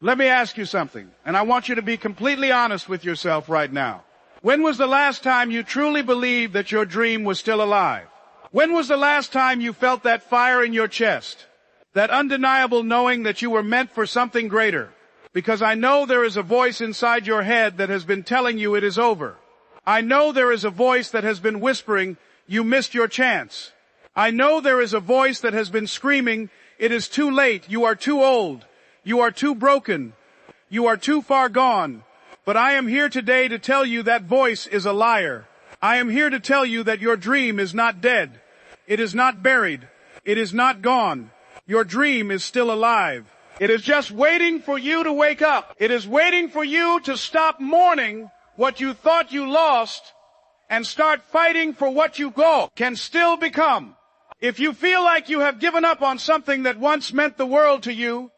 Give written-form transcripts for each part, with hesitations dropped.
Let me ask you something, and I want you to be completely honest with yourself right now. When was the last time you truly believed that your dream was still alive? When was the last time you felt that fire in your chest? That undeniable knowing that you were meant for something greater? Because I know there is a voice inside your head that has been telling you it is over. I know there is a voice that has been whispering, you missed your chance. I know there is a voice that has been screaming, it is too late, you are too old, you are too broken, you are too far gone. But I am here today to tell you that voice is a liar. I am here to tell you that your dream is not dead. It is not buried. It is not gone. Your dream is still alive. It is just waiting for you to wake up. It is waiting for you to stop mourning what you thought you lost and start fighting for what you can still become. If you feel like you have given up on something that once meant the world to you,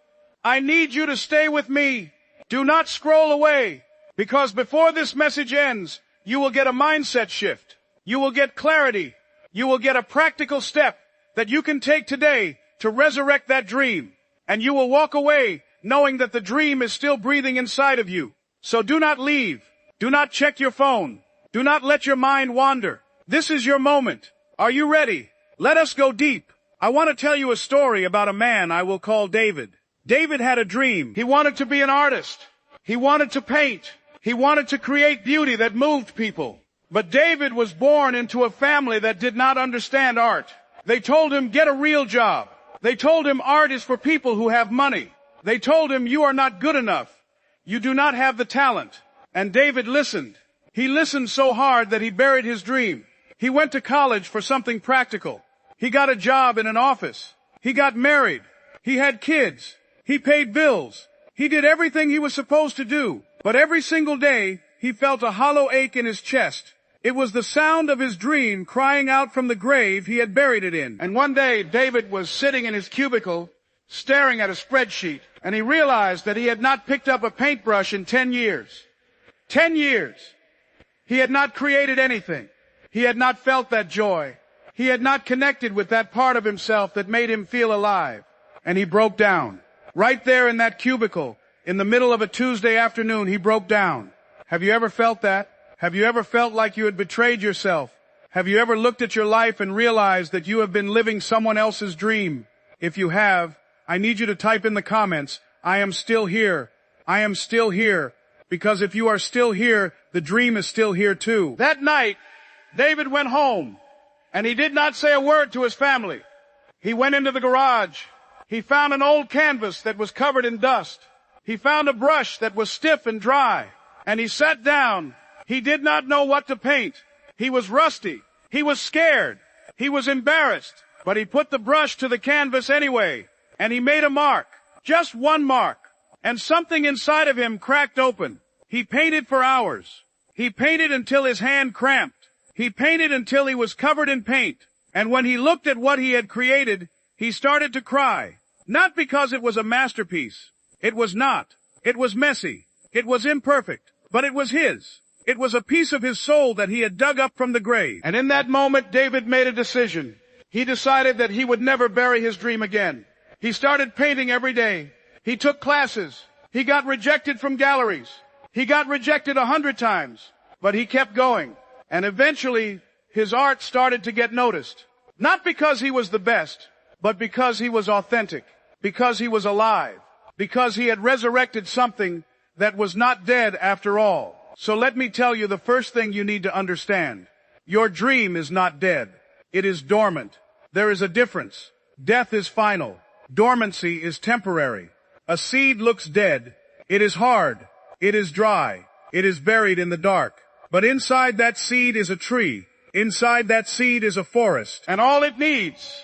I need you to stay with me. Do not scroll away, because before this message ends, you will get a mindset shift. You will get clarity. You will get a practical step that you can take today to resurrect that dream. And you will walk away knowing that the dream is still breathing inside of you. So do not leave. Do not check your phone. Do not let your mind wander. This is your moment. Are you ready? Let us go deep. I want to tell you a story about a man I will call David. David had a dream. He wanted to be an artist. He wanted to paint. He wanted to create beauty that moved people. But David was born into a family that did not understand art. They told him, get a real job. They told him art is for people who have money. They told him, you are not good enough. You do not have the talent. And David listened. He listened so hard that he buried his dream. He went to college for something practical. He got a job in an office. He got married. He had kids. He paid bills. He did everything he was supposed to do. But every single day, he felt a hollow ache in his chest. It was the sound of his dream crying out from the grave he had buried it in. And one day, David was sitting in his cubicle, staring at a spreadsheet, and he realized that he had not picked up a paintbrush in 10 years. 10 years. He had not created anything. He had not felt that joy. He had not connected with that part of himself that made him feel alive. And he broke down. Right there in that cubicle, in the middle of a Tuesday afternoon, he broke down. Have you ever felt that? Have you ever felt like you had betrayed yourself? Have you ever looked at your life and realized that you have been living someone else's dream? If you have, I need you to type in the comments, I am still here. I am still here. Because if you are still here, the dream is still here too. That night, David went home, and he did not say a word to his family. He went into the garage. He found an old canvas that was covered in dust. He found a brush that was stiff and dry, and he sat down. He did not know what to paint. He was rusty. He was scared. He was embarrassed. But he put the brush to the canvas anyway, and he made a mark. Just one mark. And something inside of him cracked open. He painted for hours. He painted until his hand cramped. He painted until he was covered in paint. And when he looked at what he had created, he started to cry. Not because it was a masterpiece. It was not. It was messy. It was imperfect. But it was his. It was a piece of his soul that he had dug up from the grave. And in that moment, David made a decision. He decided that he would never bury his dream again. He started painting every day. He took classes. He got rejected from galleries. He got rejected 100 times. But he kept going. And eventually, his art started to get noticed. Not because he was the best, but because he was authentic. Because he was alive. Because he had resurrected something that was not dead after all. So let me tell you the first thing you need to understand. Your dream is not dead. It is dormant. There is a difference. Death is final. Dormancy is temporary. A seed looks dead. It is hard. It is dry. It is buried in the dark. But inside that seed is a tree. Inside that seed is a forest. And all it needs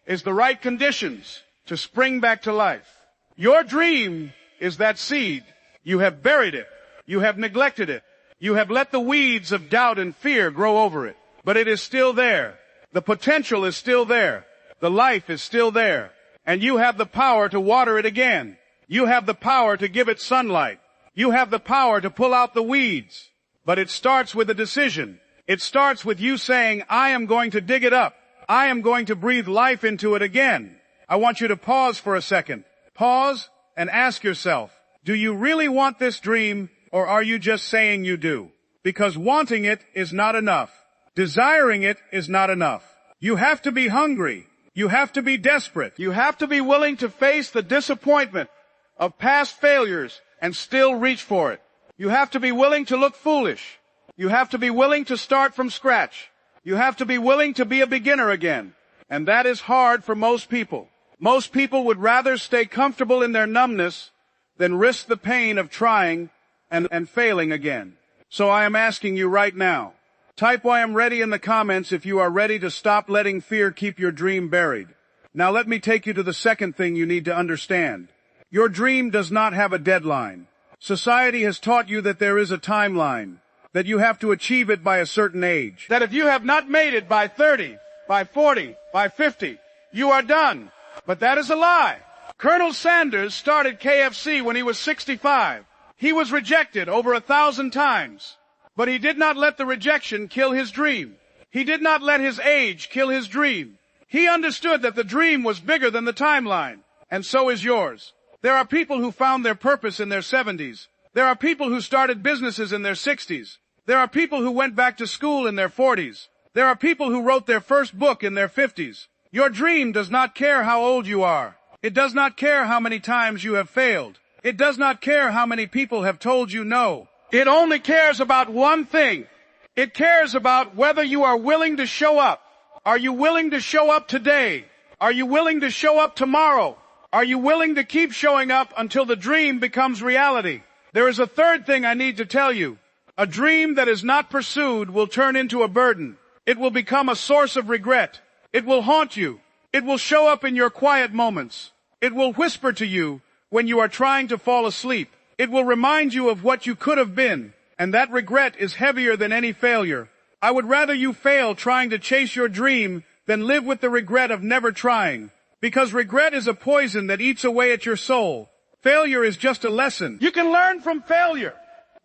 is the right conditions to spring back to life. Your dream is that seed. You have buried it. You have neglected it. You have let the weeds of doubt and fear grow over it. But it is still there. The potential is still there. The life is still there. And you have the power to water it again. You have the power to give it sunlight. You have the power to pull out the weeds. But it starts with a decision. It starts with you saying, I am going to dig it up. I am going to breathe life into it again. I want you to pause for a second. Pause and ask yourself, Do you really want this dream, or are you just saying you do? Because wanting it is not enough. Desiring it is not enough. You have to be hungry. You have to be desperate. You have to be willing to face the disappointment of past failures and still reach for it. You have to be willing to look foolish. You have to be willing to start from scratch. You have to be willing to be a beginner again. And that is hard for most people. Most people would rather stay comfortable in their numbness than risk the pain of trying and failing again. So I am asking you right now, type "I am ready" in the comments if you are ready to stop letting fear keep your dream buried. Now let me take you to the second thing you need to understand. Your dream does not have a deadline. Society has taught you that there is a timeline, that you have to achieve it by a certain age. That if you have not made it by 30, by 40, by 50, you are done. But that is a lie. Colonel Sanders started KFC when he was 65. He was rejected over 1,000 times. But he did not let the rejection kill his dream. He did not let his age kill his dream. He understood that the dream was bigger than the timeline. And so is yours. There are people who found their purpose in their 70s. There are people who started businesses in their 60s. There are people who went back to school in their 40s. There are people who wrote their first book in their 50s. Your dream does not care how old you are. It does not care how many times you have failed. It does not care how many people have told you no. It only cares about one thing. It cares about whether you are willing to show up. Are you willing to show up today? Are you willing to show up tomorrow? Are you willing to keep showing up until the dream becomes reality? There is a third thing I need to tell you. A dream that is not pursued will turn into a burden. It will become a source of regret. It will haunt you. It will show up in your quiet moments. It will whisper to you when you are trying to fall asleep. It will remind you of what you could have been, and that regret is heavier than any failure. I would rather you fail trying to chase your dream than live with the regret of never trying. Because regret is a poison that eats away at your soul. Failure is just a lesson. You can learn from failure.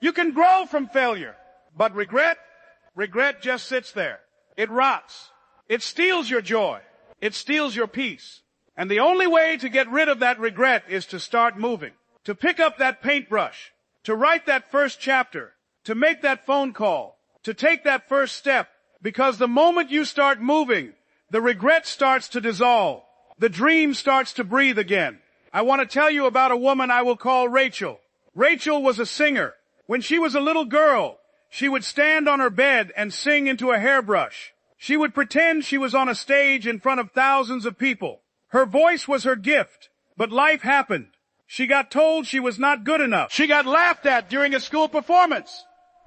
You can grow from failure. But regret just sits there. It rots. It steals your joy. It steals your peace. And the only way to get rid of that regret is to start moving. To pick up that paintbrush. To write that first chapter. To make that phone call. To take that first step. Because the moment you start moving, the regret starts to dissolve. The dream starts to breathe again. I want to tell you about a woman I will call Rachel. Rachel was a singer. When she was a little girl, she would stand on her bed and sing into a hairbrush. She would pretend she was on a stage in front of thousands of people. Her voice was her gift, but life happened. She got told she was not good enough. She got laughed at during a school performance.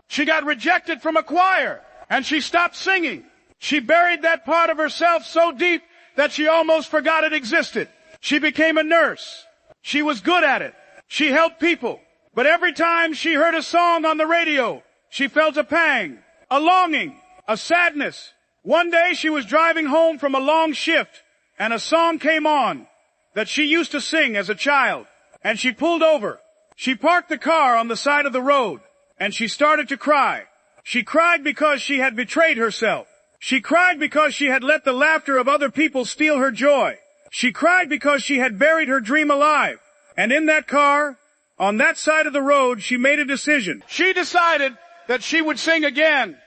She got rejected from a choir, and she stopped singing. She buried that part of herself so deep that she almost forgot it existed. She became a nurse. She was good at it. She helped people. But every time she heard a song on the radio, she felt a pang, a longing, a sadness. One day she was driving home from a long shift, and a song came on that she used to sing as a child. And she pulled over. She parked the car on the side of the road, and she started to cry. She cried because she had betrayed herself. She cried because she had let the laughter of other people steal her joy. She cried because she had buried her dream alive. And in that car, on that side of the road, she made a decision. She decided that she would sing again.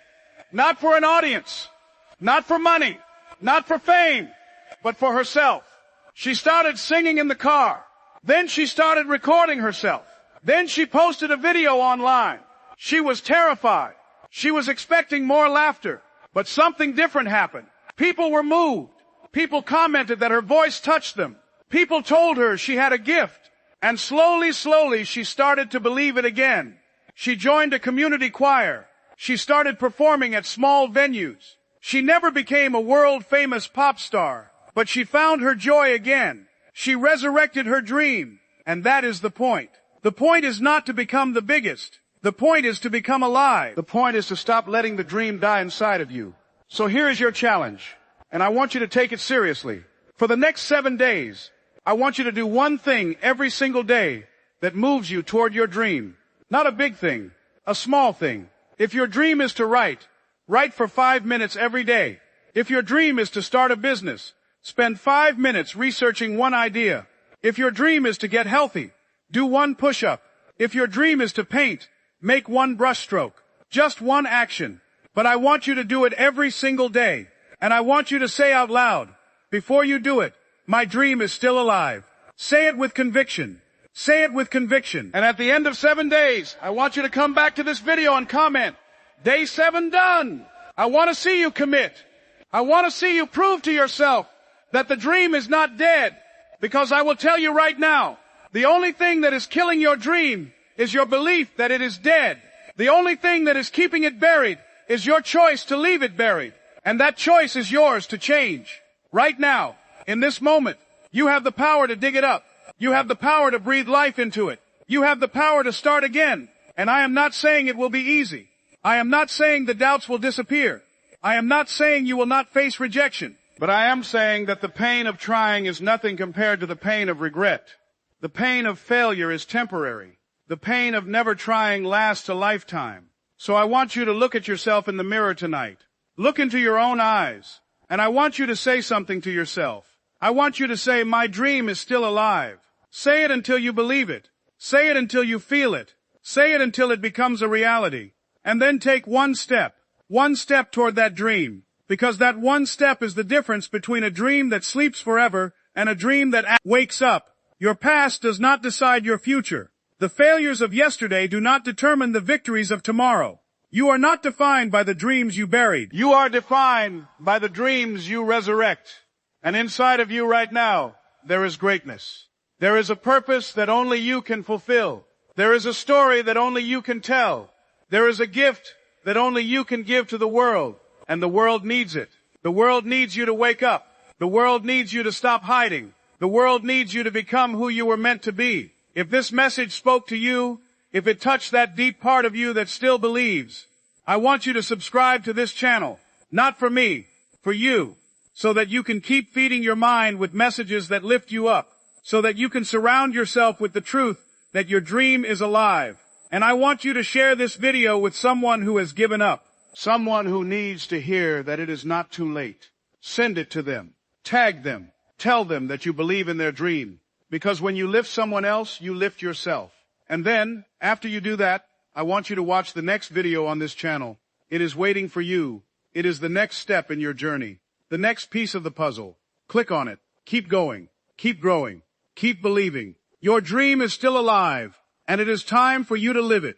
Not for an audience. Not for money. Not for fame. But for herself. She started singing in the car. Then she started recording herself. Then she posted a video online. She was terrified. She was expecting more laughter. But something different happened. People were moved. People commented that her voice touched them. People told her she had a gift. And slowly, she started to believe it again. She joined a community choir. She started performing at small venues. She never became a world-famous pop star, but she found her joy again. She resurrected her dream. And that is the point. The point is not to become the biggest. The point is to become alive. The point is to stop letting the dream die inside of you. So here is your challenge, and I want you to take it seriously. For the next 7 days, I want you to do one thing every single day that moves you toward your dream. Not a big thing, a small thing. If your dream is to write for 5 minutes every day. If your dream is to start a business, spend 5 minutes researching one idea. If your dream is to get healthy, do one push-up. If your dream is to paint, make one brushstroke. Just one action. But I want you to do it every single day. And I want you to say out loud, before you do it, my dream is still alive. Say it with conviction. Say it with conviction. And at the end of 7 days, I want you to come back to this video and comment, Day 7 done. I want to see you commit. I want to see you prove to yourself that the dream is not dead. Because I will tell you right now, the only thing that is killing your dream is your belief that it is dead. The only thing that is keeping it buried is your choice to leave it buried. And that choice is yours to change. Right now, in this moment, you have the power to dig it up. You have the power to breathe life into it. You have the power to start again. And I am not saying it will be easy. I am not saying the doubts will disappear. I am not saying you will not face rejection. But I am saying that the pain of trying is nothing compared to the pain of regret. The pain of failure is temporary. The pain of never trying lasts a lifetime. So I want you to look at yourself in the mirror tonight. Look into your own eyes. And I want you to say something to yourself. I want you to say, my dream is still alive. Say it until you believe it. Say it until you feel it. Say it until it becomes a reality. And then take one step toward that dream. Because that one step is the difference between a dream that sleeps forever and a dream that wakes up. Your past does not decide your future. The failures of yesterday do not determine the victories of tomorrow. You are not defined by the dreams you buried. You are defined by the dreams you resurrect. And inside of you right now, there is greatness. There is a purpose that only you can fulfill. There is a story that only you can tell. There is a gift that only you can give to the world. And the world needs it. The world needs you to wake up. The world needs you to stop hiding. The world needs you to become who you were meant to be. If this message spoke to you, if it touched that deep part of you that still believes, I want you to subscribe to this channel. Not for me, for you. So that you can keep feeding your mind with messages that lift you up. So that you can surround yourself with the truth that your dream is alive. And I want you to share this video with someone who has given up. Someone who needs to hear that it is not too late. Send it to them. Tag them. Tell them that you believe in their dream. Because when you lift someone else, you lift yourself. And then, after you do that, I want you to watch the next video on this channel. It is waiting for you. It is the next step in your journey. The next piece of the puzzle. Click on it. Keep going. Keep growing. Keep believing. Your dream is still alive, and it is time for you to live it.